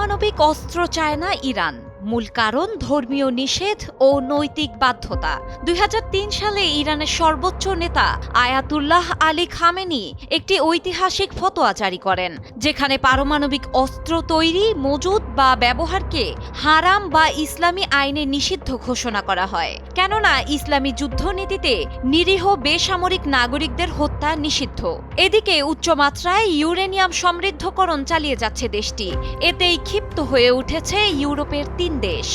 পারমাণবিক অস্ত্র চায় না ইরান। মূল কারণ ধর্মীয় নিষেধ ও নৈতিক বাধ্যতা। ২০০৩ সালে ইরানের সর্বোচ্চ নেতা আয়াতুল্লাহ আলী খামেনি একটি ঐতিহাসিক ফতোয়া জারি করেন, যেখানে পারমাণবিক অস্ত্র তৈরি, মজুদ বা ব্যবহারকে হারাম বা ইসলামী আইনে নিষিদ্ধ ঘোষণা করা হয়। কেননা ইসলামী যুদ্ধনীতিতে নিরীহ বেসামরিক নাগরিকদের হত্যা নিষিদ্ধ। এদিকে উচ্চমাত্রায় ইউরেনিয়াম সমৃদ্ধকরণ চালিয়ে যাচ্ছে দেশটি। এতেই ক্ষিপ্ত হয়ে উঠেছে ইউরোপের ৩ দেশ।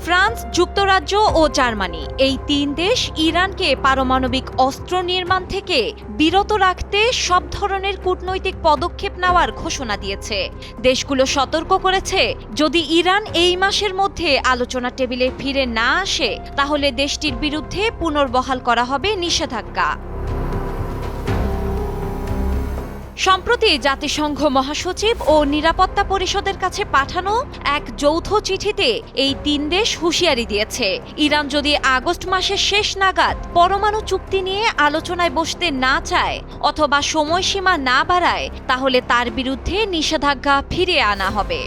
ফ্রান্স, যুক্তরাজ্য ও জার্মানি, এই ৩ দেশ ইরানকে পারমাণবিক অস্ত্র নির্মাণ থেকে বিরত রাখতে সব ধরনের কূটনৈতিক পদক্ষেপ নেওয়ার ঘোষণা দিয়েছে। দেশগুলো সতর্ক করেছে, যদি ইরান এই মাসের মধ্যে আলোচনা টেবিলে ফিরে না আসে, তাহলে দেশটির বিরুদ্ধে পুনর্বহাল করা হবে নিষেধাজ্ঞা। সম্প্রতি জাতিসংঘ মহাসচিব ও নিরাপত্তা পরিষদের কাছে পাঠানো এক যৌথ চিঠিতে এই ৩ দেশ হুঁশিয়ারি দিয়েছে, ইরান যদি আগস্ট মাসের শেষ নাগাদ পরমাণু চুক্তি নিয়ে আলোচনায় বসতে না চায় অথবা সময়সীমা না বাড়ায়, তাহলে তার বিরুদ্ধে নিষেধাজ্ঞা ফিরিয়ে আনা হবে।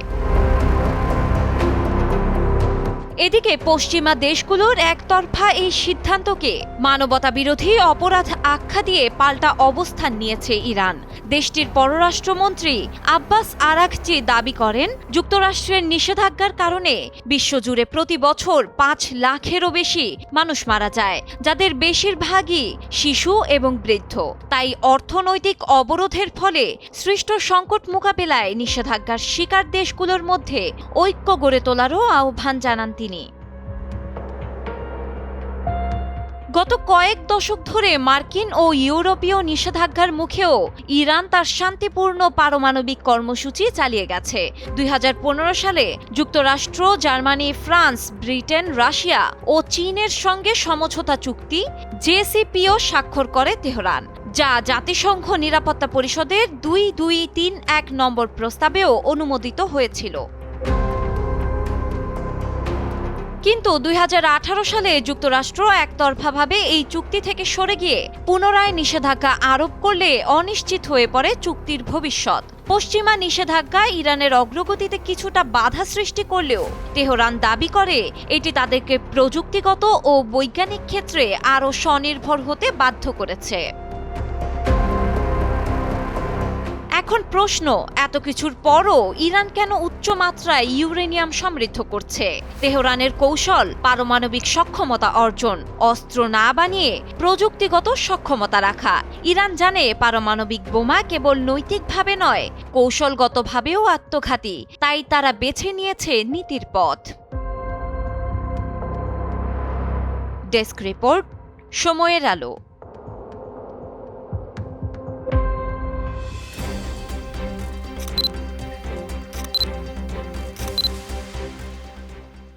এদিকে পশ্চিমা দেশগুলোর একতরফা এই সিদ্ধান্তকে মানবতা বিরোধী অপরাধ আখ্যা দিয়ে পাল্টা অবস্থান নিয়েছে ইরান। দেশটির পররাষ্ট্রমন্ত্রী আব্বাস আরাঘচি দাবি করেন, যুক্তরাষ্ট্রের নিষেধাজ্ঞার কারণে বিশ্বজুড়ে প্রতি বছর ৫ লাখেরও বেশি মানুষ মারা যায়, যাদের বেশিরভাগই শিশু এবং বৃদ্ধ। তাই অর্থনৈতিক অবরোধের ফলে সৃষ্ট সংকট মোকাবেলায় নিষেধাজ্ঞার শিকার দেশগুলোর মধ্যে ঐক্য গড়ে তোলারও আহ্বান জানান তিনি। গত কয়েক দশক ধরে মার্কিন ও ইউরোপীয় নিষেধাজ্ঞার মুখেও ইরান তার শান্তিপূর্ণ পারমাণবিক কর্মসূচি চালিয়ে গেছে। ২০১৫ সালে যুক্তরাষ্ট্র, জার্মানি, ফ্রান্স, ব্রিটেন, রাশিয়া ও চীনের সঙ্গে সমঝোতা চুক্তি জেসিপিও স্বাক্ষর করে তেহরান, যা জাতিসংঘ নিরাপত্তা পরিষদের 2231 নম্বর প্রস্তাবেও অনুমোদিত হয়েছিল। কিন্তু ২০১৮ সালে যুক্তরাষ্ট্র একতরফাভাবে এই চুক্তি থেকে সরে গিয়ে পুনরায় নিষেধাজ্ঞা আরোপ করলে অনিশ্চিত হয়ে পড়ে চুক্তির ভবিষ্যৎ। পশ্চিমা নিষেধাজ্ঞা ইরানের অগ্রগতিতে কিছুটা বাধা সৃষ্টি করলেও তেহরান দাবি করে এটি তাদেরকে প্রযুক্তিগত ও বৈজ্ঞানিক ক্ষেত্রে আরও স্বনির্ভর হতে বাধ্য করেছে। এখন প্রশ্ন, এত কিছুর পরও ইরান কেন উচ্চমাত্রায় ইউরেনিয়াম সমৃদ্ধ করছে? তেহরানের কৌশল পারমাণবিক সক্ষমতা অর্জন, অস্ত্র না বানিয়ে প্রযুক্তিগত সক্ষমতা রাখা। ইরান জানে পারমাণবিক বোমা কেবল নৈতিকভাবে নয়, কৌশলগতভাবেও আত্মঘাতী, তাই তারা বেছে নিয়েছে নীতির পথ। ডেস্ক রিপোর্ট, সময়ের আলো।